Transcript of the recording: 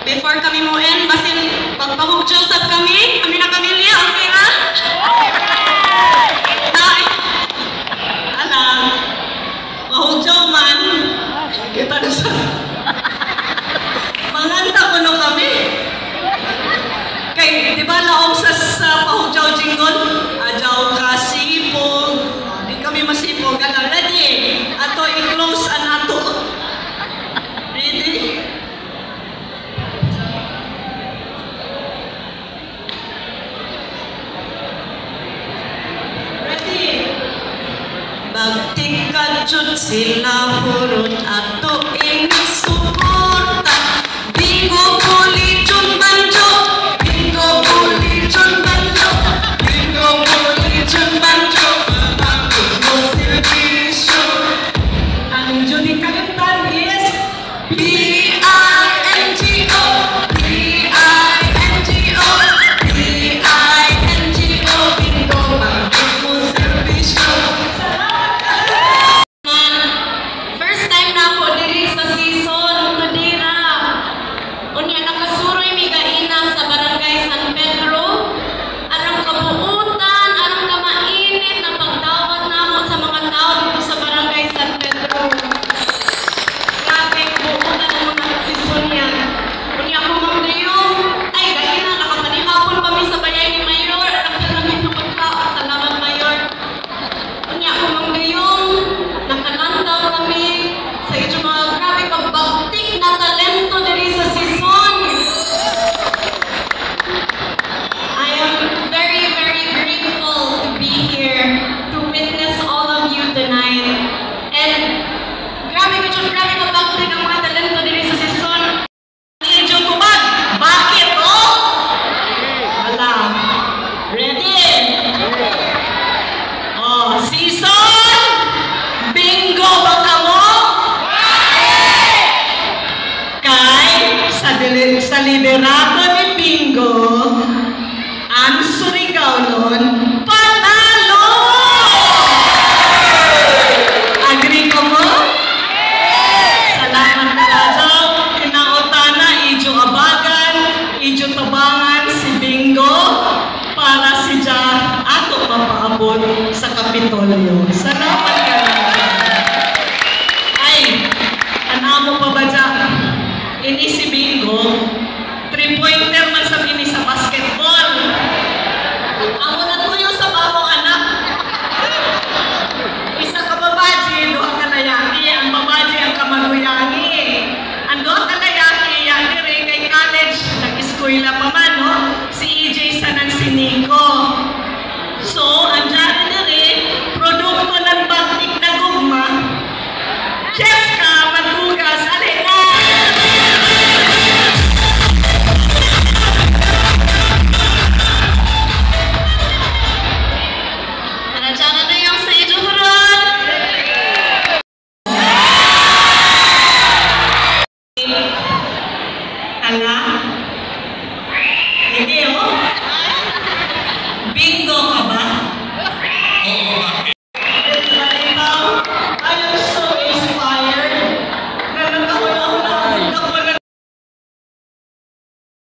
before kami mo end, basin pagpahugyo sa kami na pamilya, okay na? Ay, alam, mahugyo man, kita na sa manganta ko no kami. Kay, di ba laong sa pahugyo jingle? Adyaw ka sipog, di kami masipog, ano, ready? Ato i-close ang ato. Ready? Magtikadjud sila hurot ato suporta. Bingo Bulijon Banjo, Bingo Bulijon Banjo, Bingo Bulijon Banjo, matapos mo servisyo. Ang Judy Kalimtan is B-I-N-G-O, B-I-N-G-O, B-I-N-G-O, Bingo matapos mo servisyo. Sa liderato ni Bingo, ang Surigao nun, panalo! Agree ko mo? Salamat na daw. Kinautana, Ijo Abagan, Ijo Tabangan, si Bingo, para si Ja ato mapaabot sa Kapitolyo. Salamat ka na. Ay, anamo pa ba dyan? Ini si Bingo, 3-pointer man sa ini sa basketball. Amo na tuyo sa babong anak. Isa ka babaji, doha ka layaki. Ang babaji ang kamanuyani. Ang doha ka layaki, yan dire kay college, nag-eskwela pa man, no? Si EJ Sanan si Nico. So, ang dyan dire, produkto ng batik na gugma. Chef ka, maghugas, alin na! Bingo